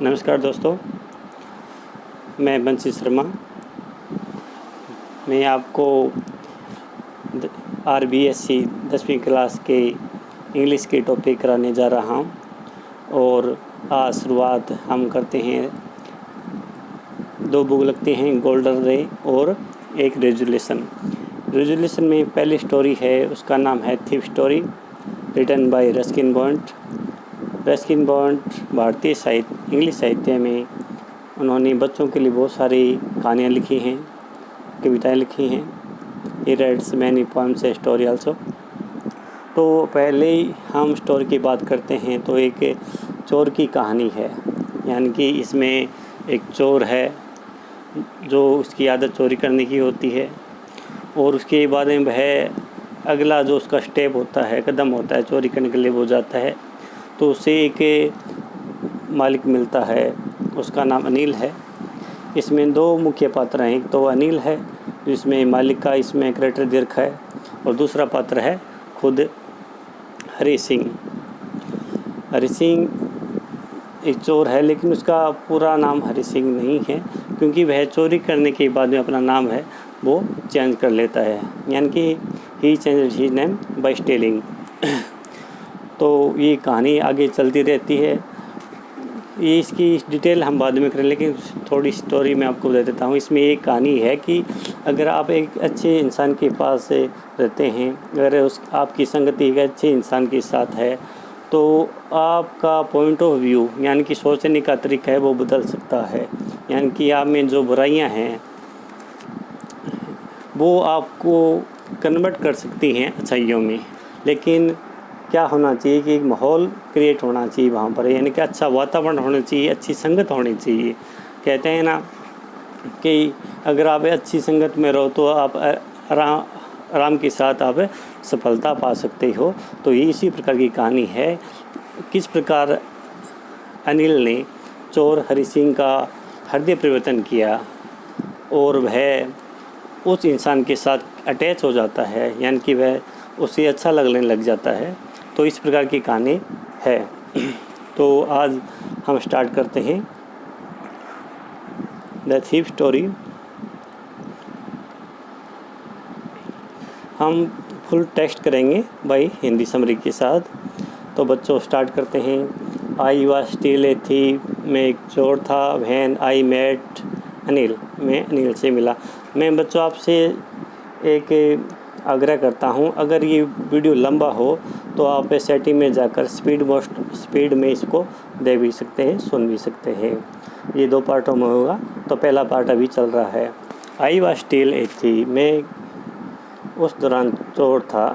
नमस्कार दोस्तों, मैं बंसी शर्मा। मैं आपको RBSC 10वीं क्लास के इंग्लिश के टॉपिक कराने जा रहा हूँ और आज शुरुआत हम करते हैं। 2 बुक लगते हैं, गोल्डन रे और एक रेजुलेशन में पहली स्टोरी है, उसका नाम है thief story, written by Ruskin Bond. भारतीय इंग्लिश साहित्य में उन्होंने बच्चों के लिए बहुत सारी कहानियाँ लिखी हैं, कविताएं लिखी हैं। ही rights many poems a story also. तो पहले ही हम स्टोरी की बात करते हैं तो एक चोर की कहानी है, यानी कि इसमें एक चोर है जो उसकी आदत चोरी करने की होती है और उसके बाद में वह अगला जो उसका स्टेप होता है, कदम होता है चोरी करने के लिए, वो जाता है तो उसे एक मालिक मिलता है, उसका नाम अनिल है। इसमें 2 मुख्य पात्र हैं, एक तो अनिल है जिसमें मालिक का इसमें कैरेक्टर दे रखा है और दूसरा पात्र है खुद हरी सिंह एक चोर है, लेकिन उसका पूरा नाम हरी सिंह नहीं है क्योंकि वह चोरी करने के बाद में अपना नाम है वो चेंज कर लेता है, यानी कि he change his name by stealing. तो ये कहानी आगे चलती रहती है। ये इसकी डिटेल हम बाद में करें, लेकिन थोड़ी स्टोरी मैं आपको बता देता हूँ। इसमें एक कहानी है कि अगर आप एक अच्छे इंसान के पास रहते हैं, अगर आपकी संगति एक अच्छे इंसान के साथ है तो आपका पॉइंट ऑफ व्यू यानी कि सोचने का तरीका है वो बदल सकता है, यानी कि आप में जो बुराइयां हैं वो आपको कन्वर्ट कर सकती हैं अच्छाइयों में। लेकिन क्या होना चाहिए कि एक माहौल क्रिएट होना चाहिए वहाँ पर, यानी कि अच्छा वातावरण होना चाहिए, अच्छी संगत होनी चाहिए। कहते हैं ना कि अगर आप अच्छी संगत में रहो तो आप आराम के साथ आप सफलता पा सकते हो। तो ये इसी प्रकार की कहानी है, किस प्रकार अनिल ने चोर हरि सिंह का हृदय परिवर्तन किया और वह उस इंसान के साथ अटैच हो जाता है, यानी कि वह उसे अच्छा लगने लग जाता है। तो इस प्रकार की कहानी है। तो आज हम स्टार्ट करते हैं द थीफ स्टोरी। हम फुल टेक्स्ट करेंगे भाई हिंदी समरी के साथ। तो बच्चों स्टार्ट करते हैं। I was still a thief, मैं एक चोर था। व्हेन आई मेट अनिल, मैं अनिल से मिला। मैं बच्चों आपसे एक आग्रह करता हूँ, अगर ये वीडियो लंबा हो तो आप सेटिंग में जाकर स्पीड में इसको दे भी सकते हैं, सुन भी सकते हैं। ये 2 पार्टों में होगा, तो पहला पार्ट अभी चल रहा है। आई वॉज स्टिल ए थी, मैं उस दौरान चोर था।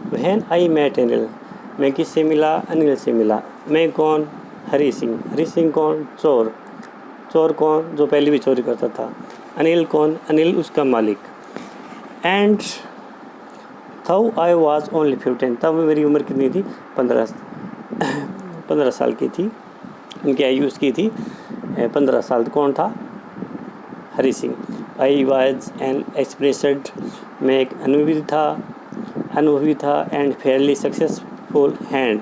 व्हेन आई मेट अनिल, मैं किससे मिला? अनिल से मिला। मैं कौन? हरी सिंह कौन? चोर कौन? जो पहले भी चोरी करता था। अनिल कौन? अनिल उसका मालिक। एंड थाउ आई वॉज ओनली 15, तब मेरी उम्र कितनी थी? 15 साल की थी। उनकी आयु उसकी थी 15 साल। कौन था? Hari Singh. I was an expressed, मैं एक अनुभवी था एंड फेयरली सक्सेसफुल हैंड,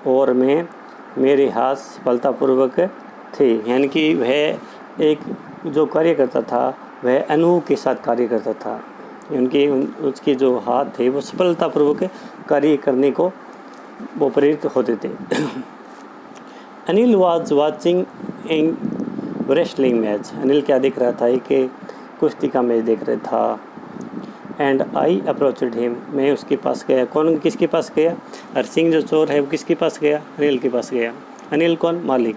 और मेरे हाथ सफलतापूर्वक थे, यानी कि वह एक जो कार्य करता था वह अनुभव के साथ कार्य करता था, उनके उसके जो हाथ थे वो सफलतापूर्वक कार्य करने को वो प्रेरित होते थे। Anil was watching in wrestling match, Anil क्या देख रहा था? एक कुश्ती का मैच देख रहा था। एंड आई अप्रोचड हिम, मैं उसके पास गया। कौन किसके पास गया? हर सिंह जो चोर है वो किसके पास गया? अनिल के पास गया। अनिल कौन? मालिक।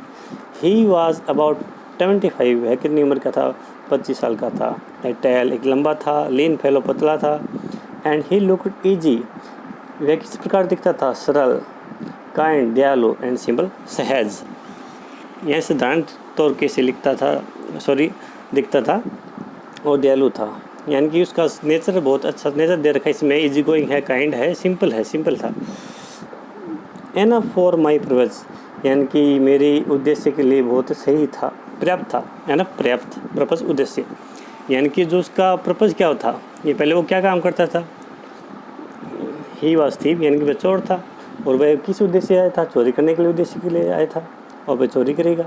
ही वॉज अबाउट 75, है कितनी उम्र का था? 25 साल का था। टैल, एक लंबा था। लीन फेलो, पतला था। एंड ही लुक्ड ईजी, वह किस प्रकार दिखता था? सरल, काइंड, दयालु एंड सिंपल, सहज। यह साधारण तौर कैसे दिखता था और दयालु था, यानी कि उसका नेचर बहुत अच्छा नेचर दे रखा है इसमें। इजी गोइंग है, काइंड है, सिंपल था। एनफ फॉर माई पर्पस, यानी कि मेरे उद्देश्य के लिए बहुत सही था, पर्याप्त था। पर्याप्त पर्पस, उद्देश्य, यानी कि जो उसका पर्पस क्या था, ये पहले वो क्या काम करता था? ही वॉज थीफ, यानी कि वह चोर था। और वह किस उद्देश्य से आया था? चोरी करने के लिए उद्देश्य के लिए आया था। और वह चोरी करेगा।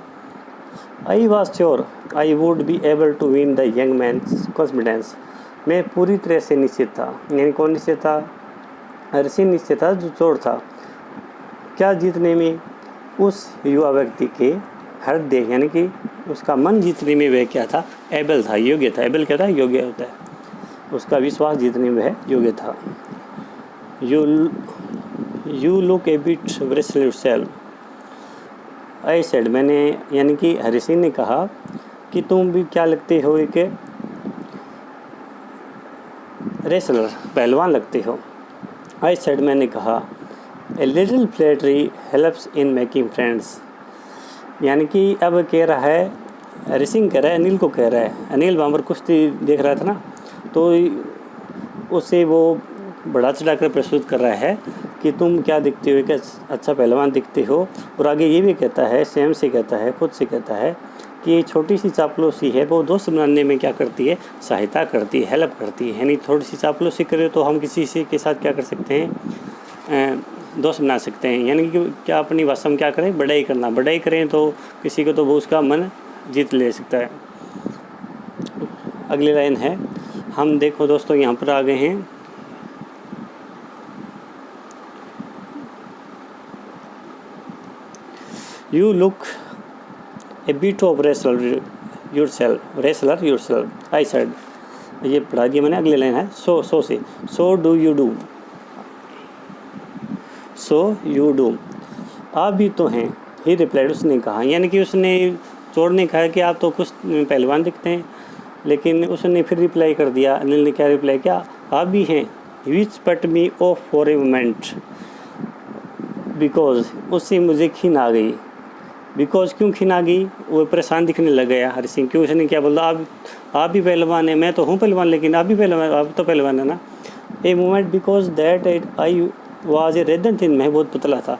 I was sure I would be able to win the young man's confidence. मैं पूरी तरह से निश्चित था। यानी कौन निश्चित था? हरि सिंह निश्चित था, जो चोर था। क्या जीतने में? उस युवा व्यक्ति के हृदय, यानी कि उसका मन जीतने में वह क्या था? एबल था, योग्य था। एबल क्या था? योग्य होता है। उसका विश्वास जीतने में वह योग्य था। You look A bit restless yourself, I said, मैंने, यानी कि हरि सिंह ने कहा कि तुम भी क्या लगते हो? एक रेसलर, पहलवान लगते हो। आई सेड, मैंने कहा, a little flattery helps in making friends. यानी कि अब कह रहा है, हरि सिंह कह रहा है, अनिल को कह रहा है। अनिल वहाँ पर कुश्ती देख रहा था ना, तो उसे वो बढ़ा चढ़ा कर प्रस्तुत कर रहा है कि तुम क्या दिखते हो, क्या अच्छा पहलवान दिखते हो। और आगे ये भी कहता है, स्वयं से कहता है, खुद से कहता है कि ये छोटी सी चापलूसी है, वो दोस्त बनाने में क्या करती है? सहायता करती है, हेल्प करती है। यानी थोड़ी सी चापलूसी करें तो हम किसी से के साथ क्या कर सकते हैं? दोस्त बना सकते हैं। यानी कि क्या अपनी भाषा में क्या करें? बढ़ाई करना। बढ़ाई करें तो किसी को तो वो उसका मन जीत ले सकता है। अगली लाइन है, हम देखो दोस्तों यहाँ पर आ गए हैं। You look A bit of wrestler yourself, I said, ये पढ़ा दिया मैंने। अगली लाइन है, सो से, सो डू यू डू, आप भी तो हैं, ही रिप्लाइड, उसने कहा। यानी कि उसने, चोर ने कहा कि आप तो कुछ पहलवान दिखते हैं, लेकिन उसने फिर रिप्लाई कर दिया। अनिल ने क्या रिप्लाई किया? आप भी हैं। Which put me off for a moment, because, उससे मुझे खीन आ गई। बिकॉज क्यों खीन आ गई? वो परेशान दिखने लग गया हरि सिंह। क्यों? उसने क्या बोला? आप भी पहलवान है, मैं तो हूँ पहलवान, लेकिन आप भी पहलवान, आप तो पहलवान है ना। A moment because that I was a rather thin, मैं बहुत पतला था।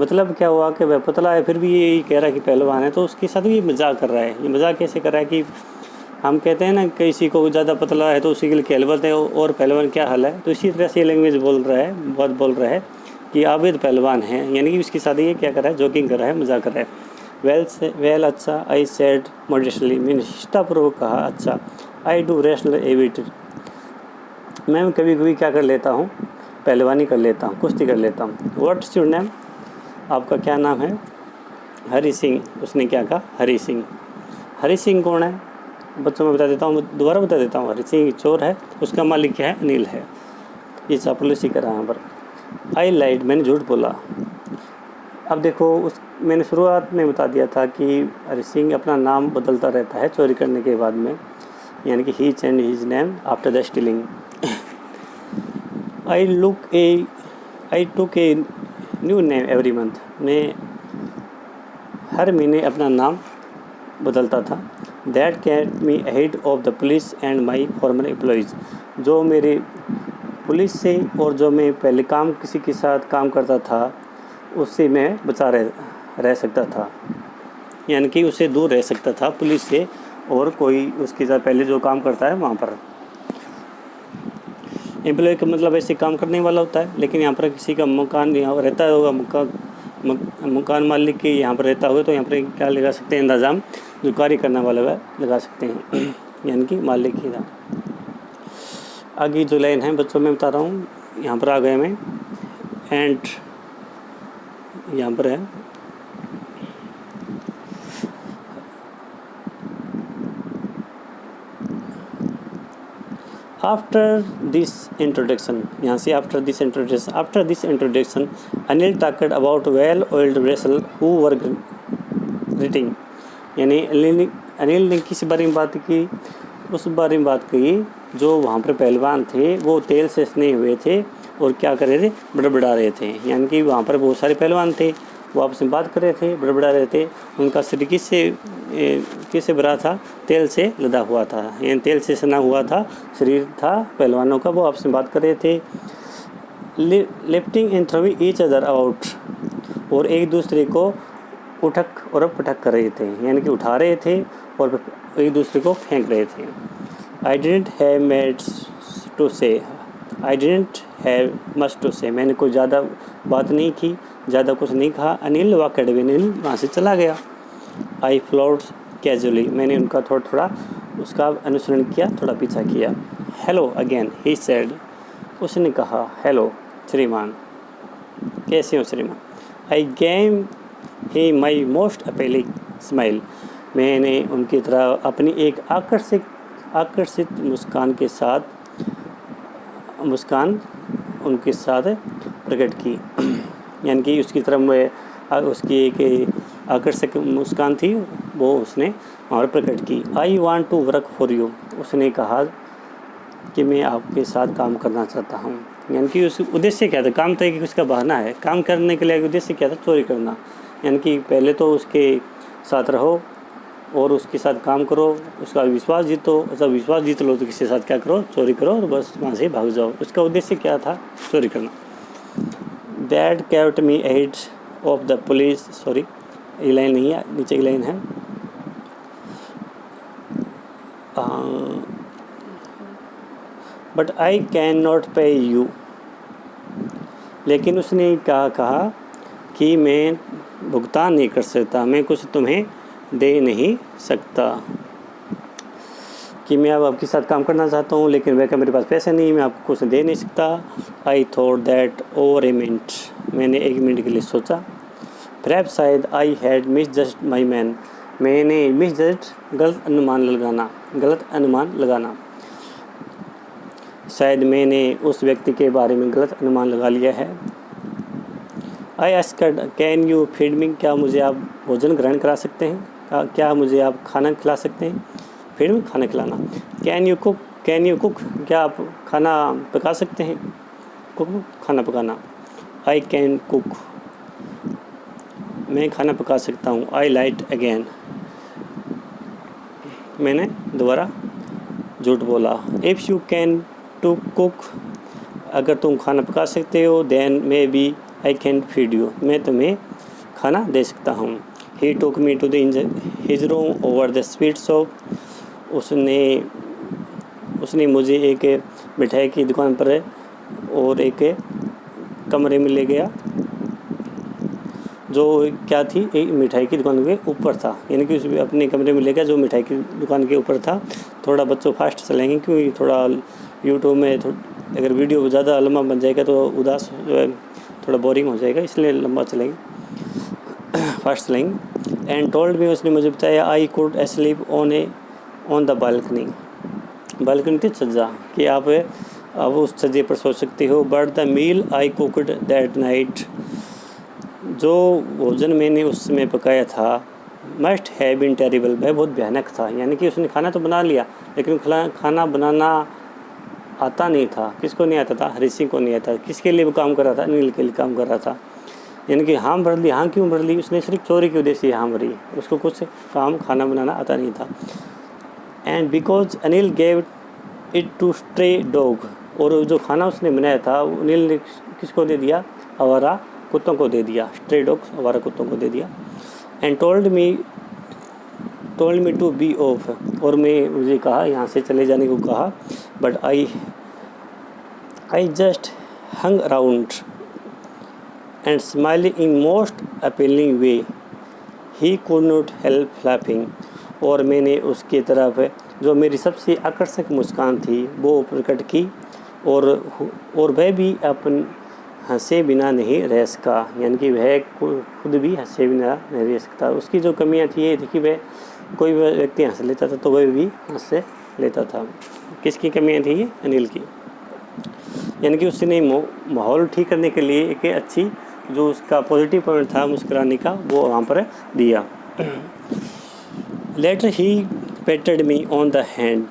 मतलब क्या हुआ कि वह पतला है फिर भी ये कह रहा है कि पहलवान है, तो उसके साथ ये मजाक कर रहा है। ये मजाक कैसे कर रहा है कि हम कहते हैं ना, किसी को ज़्यादा पतला है तो उसी के लिए कहलवत है, और पहलवान क्या हाल है। तो इसी तरह से ये लैंग्वेज बोल रहा है कि आप तो पहलवान हैं। यानी कि उसके साथ ये क्या कर रहा है? जोकिंग कर रहा है, मजाक कर रहा है। वेल अच्छा, आई सेड मॉडेस्टली, मैंने शिष्टापूर्वक कहा, अच्छा। I do wrestle A bit, मैं कभी कभी क्या कर लेता हूँ? पहलवानी कर लेता हूँ, कुश्ती कर लेता हूँ। व्हाट्स योर नेम, आपका क्या नाम है? हरि सिंह, उसने क्या कहा? हरि सिंह। हरि सिंह कौन है? बच्चों में बता देता हूँ, दोबारा बता देता हूँ। हरि सिंह चोर है, उसका मालिक क्या है? अनिल है। ये चापलूसी कर रहा है यहाँ पर। आई लाइड, मैंने झूठ बोला। अब देखो, मैंने शुरुआत में बता दिया था कि हरि सिंह अपना नाम बदलता रहता है चोरी करने के बाद में, यानी कि he change his name after the stealing. I took a new name every month, मैं हर महीने अपना नाम बदलता था। That kept me ahead of the police and my former employers, जो मेरे पुलिस से और जो मैं पहले किसी के साथ काम करता था उससे मैं बचा रह सकता था। यानी कि उससे दूर रह सकता था पुलिस से, और कोई उसके साथ पहले जो काम करता है वहाँ पर। एम्प्लॉय का मतलब ऐसे काम करने वाला होता है, लेकिन यहाँ पर किसी का मकान यहाँ रहता होगा, मकान मालिक के यहाँ पर रहता होगा, तो यहाँ पर क्या लगा सकते हैं? इंतज़ाम, जो कार्य करने वाला है लगा सकते हैं, यानी कि मालिक ही था। आगे जो लाइन है बच्चों में बता रहा हूँ, यहाँ पर आ गए मैं। एंड यहाँ पर है, आफ्टर दिस इंट्रोडक्शन, यहाँ से after this introduction Anil talked about well oiled vessel who were greeting. यानी अनिल ने किस बारे में बात की? उस बारे में बात की जो वहाँ पर पहलवान थे, वो तेल से स्ने हुए थे और क्या कर रहे थे? बड़बड़ा रहे थे। यानी कि वहाँ पर बहुत सारे पहलवान थे, वो आपस में बात कर रहे थे, बड़बड़ा रहे थे। उनका शरीर किससे भरा था? तेल से लदा हुआ था, यानी तेल से सना हुआ था शरीर था पहलवानों का। वो आपस में बात कर रहे थे, lifting and throwing each other out, और एक दूसरे को उठक और पटक कर रहे थे, यानी कि उठा रहे थे और एक दूसरे को फेंक रहे थे। I didn't have much to say, मैंने कोई ज़्यादा बात नहीं की, ज़्यादा कुछ नहीं कहा। अनिल वॉकड अवे, अनिल वहाँ से चला गया। आई फॉलोड कैजुअली, मैंने उनका थोड़ा थोड़ा उसका अनुसरण किया, थोड़ा पीछा किया। हेलो अगेन ही सेड, उसने कहा हेलो श्रीमान, कैसे हो श्रीमान। I gave him my most appealing smile, मैंने उनकी तरह अपनी एक आकर्षित मुस्कान उनके साथ प्रकट की। यानी कि उसकी तरफ मैं उसकी एक आकर्षक मुस्कान थी, वो उसने और प्रकट की। I want to work for you, उसने कहा कि मैं आपके साथ काम करना चाहता हूँ। यानी कि उस उद्देश्य क्या था, काम तो एक उसका बहाना है, काम करने के लिए उद्देश्य क्या था, चोरी करना। यानी कि पहले तो उसके साथ रहो और उसके साथ काम करो, उसका विश्वास जीतो, जब विश्वास जीत लो तो किसी के साथ क्या करो, चोरी करो और बस वहाँ से भाग जाओ। उसका उद्देश्य क्या था, चोरी करना। That kept me ahead of the police, sorry ये लाइन नहीं है, नीचे की लाइन है। बट आई कैन नॉट पे यू, लेकिन उसने कहा कि मैं भुगतान नहीं कर सकता, मैं कुछ तुम्हें दे नहीं सकता, कि मैं अब आपके साथ काम करना चाहता हूँ लेकिन वह मेरे पास पैसे नहीं, मैं आपको कुछ दे नहीं सकता। I thought that over a minute, मैंने एक मिनट के लिए सोचा। परहैप्स शायद आई हैड मिसजज्ड माई मैन, मैंने मिसजज्ड गलत अनुमान लगाना, शायद मैंने उस व्यक्ति के बारे में गलत अनुमान लगा लिया है। I asked can you feed me, क्या मुझे आप भोजन ग्रहण करा सकते हैं, क्या मुझे आप खाना खिला सकते हैं। फीड मी खाना खिलाना। कैन यू कुक, क्या आप खाना पका सकते हैं, कुक खाना पकाना। आई कैन कुक, मैं खाना पका सकता हूँ। आई लाइट अगेन, मैंने दोबारा झूठ बोला। If you can to cook, अगर तुम खाना पका सकते हो, then maybe I can feed you, मैं तुम्हें खाना दे सकता हूँ। He took me to his room over the sweet shop, उसने मुझे एक मिठाई की दुकान पर और एक कमरे में ले गया, जो क्या थी, एक मिठाई की दुकान के ऊपर था। यानी कि उस अपने कमरे में ले गया जो मिठाई की दुकान के ऊपर था। थोड़ा बच्चों फास्ट चलेंगे क्योंकि थोड़ा यूट्यूब में अगर वीडियो ज़्यादा लंबा बन जाएगा तो उदास जो है थोड़ा बोरिंग हो जाएगा, इसलिए लंबा चलेंगे, फास्ट चलेंगे। एंड टोल्ड मी, उसने मुझे बताया, I could sleep on the balcony थी छज्जा, कि आप अब उस छज्जे पर सो सकते हो। But the meal I cooked that night, जो भोजन मैंने उस समय पकाया था, मस्ट हैव बीन टेरिबल, वह बहुत भयानक था। यानी कि उसने खाना तो बना लिया लेकिन खाना बनाना आता नहीं था। किसको नहीं आता था, हरी सिंह को नहीं आता। किसके लिए वो काम कर रहा था, अनिल के लिए काम कर रहा था। यानी कि हाँ भर ली, हाँ क्यों भर ली, उसने सिर्फ चोरी के उद्देश्य हाँ भरी, उसको कुछ काम खाना बनाना आता नहीं था। And because Anil gave it to stray dog, और जो खाना उसने बनाया था अनिल ने किसको दे दिया, आवारा कुत्तों को दे दिया, स्ट्रे डॉग्स आवारा कुत्तों को दे दिया। And told me to be off, और मुझे कहा यहाँ से चले जाने को कहा। But I just hung around and smiling in most appealing way, he could not help laughing, और मैंने उसकी तरफ जो मेरी सबसे आकर्षक मुस्कान थी वो प्रकट की, और वह भी अपन हंसे बिना नहीं रह सका। यानी कि वह खुद भी हंसे बिना नहीं रह सकता। उसकी जो कमियां थी ये थी कि वह कोई व्यक्ति हंस लेता था तो वह भी हंस लेता था। किसकी कमियां थी ये, अनिल की। यानी कि उसने माहौल ठीक करने के लिए एक अच्छी जो उसका पॉजिटिव पॉइंट था मुस्कुराने का, वो वहाँ पर दिया। Later he patted me on the head,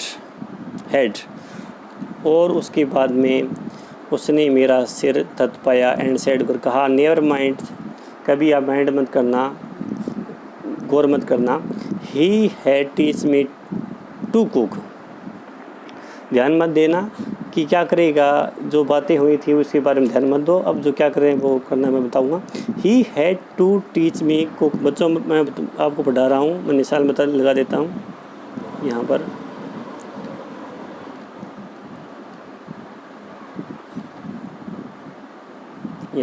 और उसके बाद में उसने मेरा सिर थपथपाया। एंड सेड, कर कहा, नेवर माइंड, कभी आप माइंड मत करना, गौर मत करना। He had teach me to cook, ध्यान मत देना कि क्या करेगा, जो बातें हुई थी उसके बारे में ध्यान मत दो, अब जो क्या करें वो करना मैं बताऊंगा। He had to teach me cook, बच्चों मैं आपको पढ़ा रहा हूँ, मैं मिसाल लगा देता हूँ यहाँ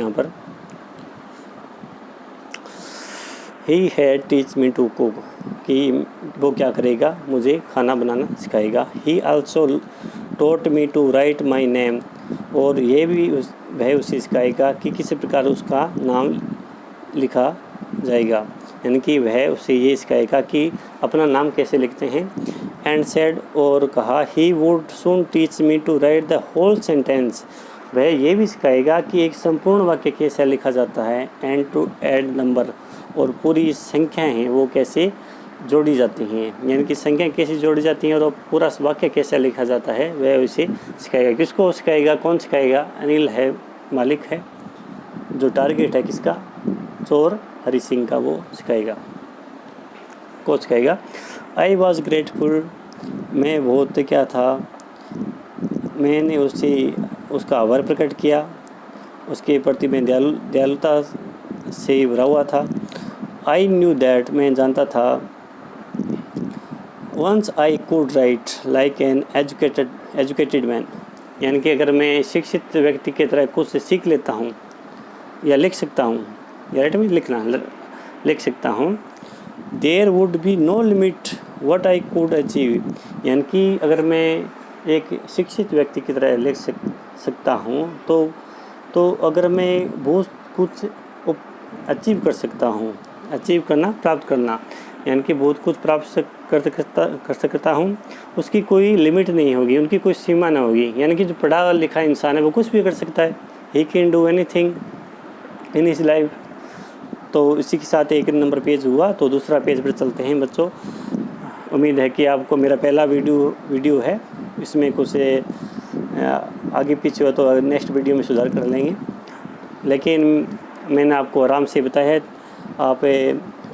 पर। He had teach me to cook, कि वो क्या करेगा, मुझे खाना बनाना सिखाएगा। He also taught me to write my name, और ये भी वह उसे सिखाएगा कि किस प्रकार उसका नाम लिखा जाएगा, यानी कि वह उसे ये सिखाएगा कि अपना नाम कैसे लिखते हैं। एंड सेड, और कहा, he would soon teach me to write the whole sentence, वह ये भी सिखाएगा कि एक संपूर्ण वाक्य कैसे लिखा जाता है। एंड टू ऐड नंबर, और पूरी संख्याएं हैं वो कैसे जोड़ी जाती हैं, यानी कि संख्याएं कैसे जोड़ी जाती हैं और पूरा वाक्य कैसे लिखा जाता है, वह उसे सिखाएगा। किसको सिखाएगा, कौन सिखाएगा? अनिल है, मालिक है, जो टारगेट है किसका, चोर हरि सिंह का, वो सिखाएगा, को सिखाएगा। आई वॉज ग्रेटफुल, मैं बहुत क्या था, मैंने उसका आभार प्रकट किया, उसके प्रति मैं दयालुता से भरा हुआ था। आई न्यू दैट, मैं जानता था, once I could write like an educated man, यानी कि अगर मैं शिक्षित व्यक्ति की तरह कुछ सीख लेता हूँ या लिख सकता हूँ, या राइट में लिखना लिख सकता हूँ, there would be no limit what I could achieve, यानी कि अगर मैं एक शिक्षित व्यक्ति की तरह लिख सकता हूँ तो अगर मैं बहुत कुछ अचीव कर सकता हूँ, अचीव करना, प्राप्त करना, यानी कि बहुत कुछ प्राप्त कर सकता हूँ, उसकी कोई लिमिट नहीं होगी, उनकी कोई सीमा ना होगी, यानी कि जो पढ़ा लिखा इंसान है वो कुछ भी कर सकता है। He can do anything in his life. तो इसी के साथ एक नंबर पेज हुआ, तो दूसरा पेज पर चलते हैं बच्चों। उम्मीद है कि आपको मेरा पहला वीडियो है, इसमें कुछ आगे पीछे हो तो नेक्स्ट वीडियो में सुधार कर लेंगे, लेकिन मैंने आपको आराम से बताया है, आप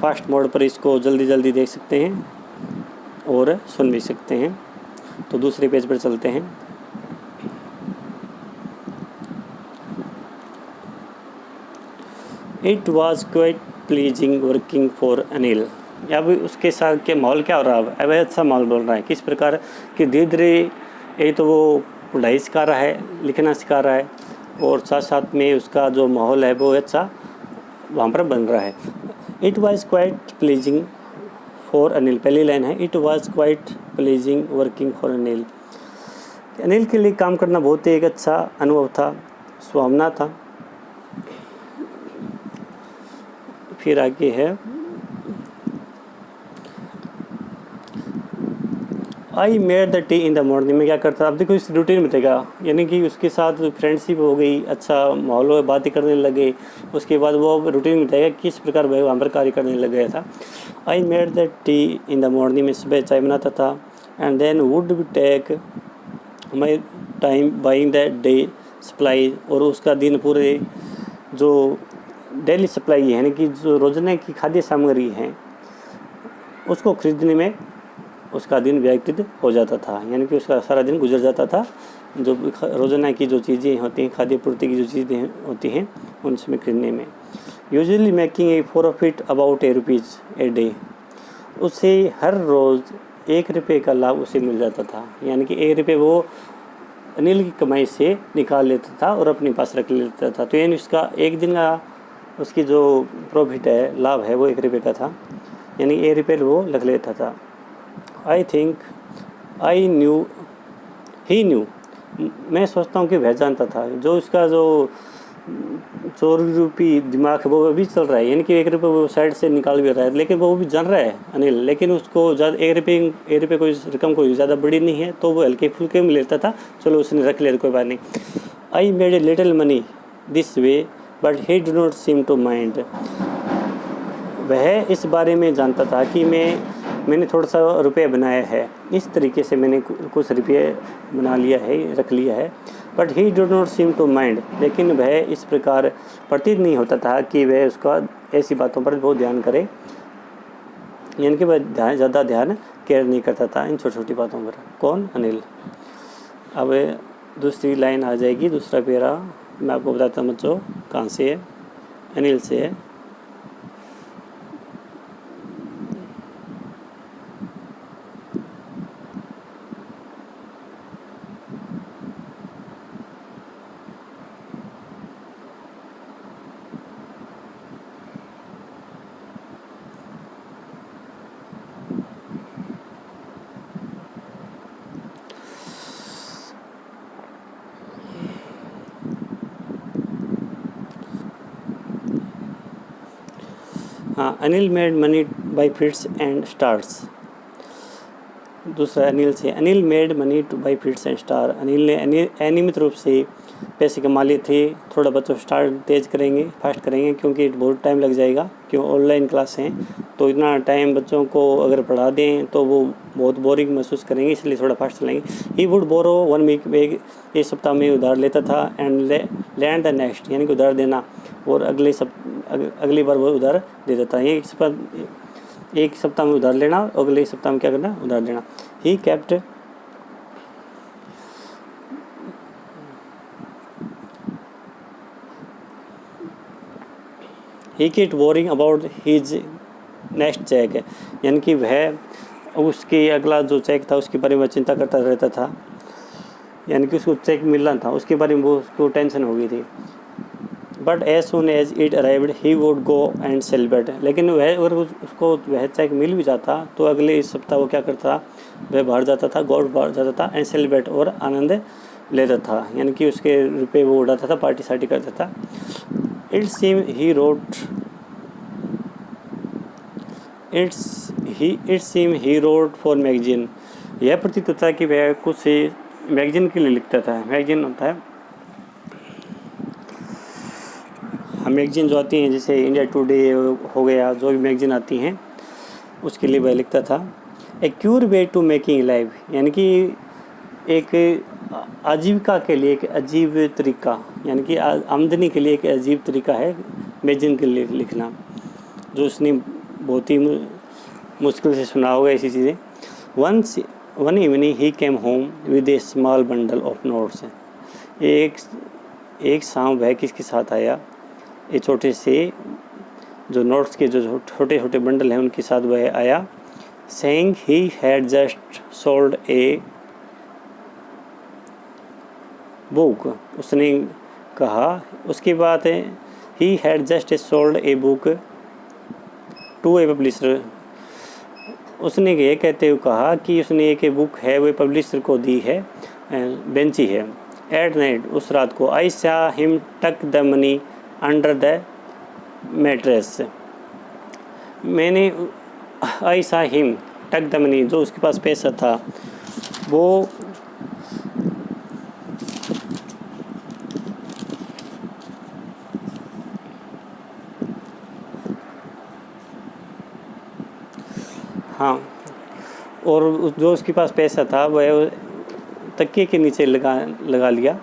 फास्ट मोड पर इसको जल्दी देख सकते हैं और सुन भी सकते हैं। तो दूसरे पेज पर चलते हैं। It was quite pleasing working for Anil, अब उसके साथ के माहौल क्या हो रहा है, अब अच्छा माहौल बोल रहा है, किस प्रकार कि धीरे धीरे ये तो वो पढ़ाई सिखा रहा है, लिखना सिखा रहा है, और साथ साथ में उसका जो माहौल है वो अच्छा वहाँ पर बन रहा है। It was quite pleasing for Anil, पहली लाइन है, it was quite pleasing working for Anil, Anil के लिए काम करना बहुत ही एक अच्छा अनुभव था, सुहावना था। फिर आगे है, आई made the tea in the morning, में क्या करता, अब देखो इस रूटीन में देगा, यानी कि उसके साथ फ्रेंडशिप हो गई, अच्छा माहौल हो, बातें करने लगे, उसके बाद वो रूटीन में देगा किस प्रकार वह वहाँ पर कार्य करने लग गया था। I made the tea in the morning, में सुबह चाय बनाता था। And then would be take my time buying the day supply, और उसका दिन पूरे जो डेली सप्लाई है, यानी कि जो रोजाना की खाद्य सामग्री है उसको खरीदने में उसका दिन व्यतीत हो जाता था, यानी कि उसका सारा दिन गुजर जाता था, जो रोजाना की जो चीज़ें होती हैं, खाद्य पूर्ति की जो चीज़ें होती हैं उनसे खरीदने में। Usually making a profit about ₹1 a day, उसे हर रोज़ ₹1 का लाभ उसे मिल जाता था, यानी कि ₹1 वो अनिल की कमाई से निकाल लेता था और अपने पास रख लेता था। तो यानी उसका एक दिन का उसकी जो प्रॉफिट है, लाभ है, वो ₹1 का था, यानी ₹1 वो रख लेता था। I think I knew he new, मैं सोचता हूँ कि वह जानता था, जो उसका जो चोर रूपी दिमाग है वो अभी चल रहा है, यानी कि ₹1 वो साइड से निकाल भी रहा है, लेकिन वो भी जान रहा है अनिल, लेकिन उसको ज़्यादा ₹1 कोई रकम कोई ज़्यादा बड़ी नहीं है, तो वो हल्के फुल्के में लेता था, चलो उसने रख लिया, कोई बात नहीं। I made a little money this way but he do not seem to mind, वह इस बारे में जानता था कि मैंने थोड़ा सा रुपये बनाया है, इस तरीके से मैंने कुछ रुपये बना लिया है, रख लिया है। But he do not seem to mind, लेकिन वह इस प्रकार प्रतीत नहीं होता था कि वह उसका ऐसी बातों पर बहुत ध्यान करे, यानी कि वह ज़्यादा ध्यान केयर नहीं करता था इन छोटी छोटी बातों पर। कौन? अनिल। अब दूसरी लाइन आ जाएगी, दूसरा पेरा मैं आपको बताता हूँ बच्चों, कहाँ से है, अनिल से है। हाँ, Anil made money by fits and stars. दूसरा अनिल से, Anil made money two by fits and star. Anil ने अनियमित रूप से पैसे कमा लिए थे। थोड़ा बच्चों स्टार्ट तेज़ करेंगे, फास्ट करेंगे, क्योंकि बहुत टाइम लग जाएगा, क्यों ऑनलाइन क्लास हैं तो इतना टाइम बच्चों को अगर पढ़ा दें तो वो बहुत बोरिंग महसूस करेंगे, इसलिए थोड़ा फास्ट चलेंगे। ही वुड बोरो 1 वीक, एक सप्ताह में उधार लेता था। एंड लैंड द नेक्स्ट, यानी कि उधार देना, और अगली बार वो उधार दे देता है। एक सप्ताह में उधार लेना और अगले सप्ताह में क्या करना, उधार लेना। He kept he keep worrying about his next cheque, यानी कि वह उसके अगला जो चेक था उसके बारे में चिंता करता रहता था, यानी कि उसको चेक मिलना था, उसके बारे में वो उसको टेंशन हो गई थी। But as soon as it arrived he would go and celebrate, लेकिन वह अगर उसको वह चेक मिल भी जाता तो अगले सप्ताह वो क्या करता, वह बाहर जाता था, गॉड बाहर जाता था, एंड सेलिब्रेट, और आनंद लेता था, यानी कि उसके रुपये वो उड़ाता था, पार्टी सार्टी करता था। It seem he wrote for magazine, यह प्रतीत होता है कि वह कुछ मैगजीन के लिए लिखता था। मैगजीन होता है, मैगजीन जो आती हैं जैसे इंडिया टुडे हो गया, जो भी मैगजीन आती हैं उसके लिए वह लिखता था। A cure way to making life, यानी कि एक आजीविका के लिए एक अजीब तरीका, यानी कि आमदनी के लिए एक अजीब तरीका है मैगजीन के लिए लिखना, जो उसने बहुत ही मुश्किल से सुना होगा ऐसी चीज़ें। One evening he came home with A small bundle of notes, एक शाम वह किसके साथ आया, ये छोटे से जो नोट्स के जो छोटे छोटे बंडल हैं उनके साथ वह आया। Saying he had just sold a book, उसने कहा, उसकी बात है, he had just sold a book to a publisher, उसने ये कहते हुए कहा कि उसने एक बुक है वो पब्लिशर को दी है, बेंची है। एट नाइट, उस रात को, आई सा हिम टक the money under the mattress, मैंने आई सा हिम टक द मनी, जो उसके पास पैसा था वो हाँ, और जो उसके पास पैसा था वह तकिए के नीचे लगा लिया।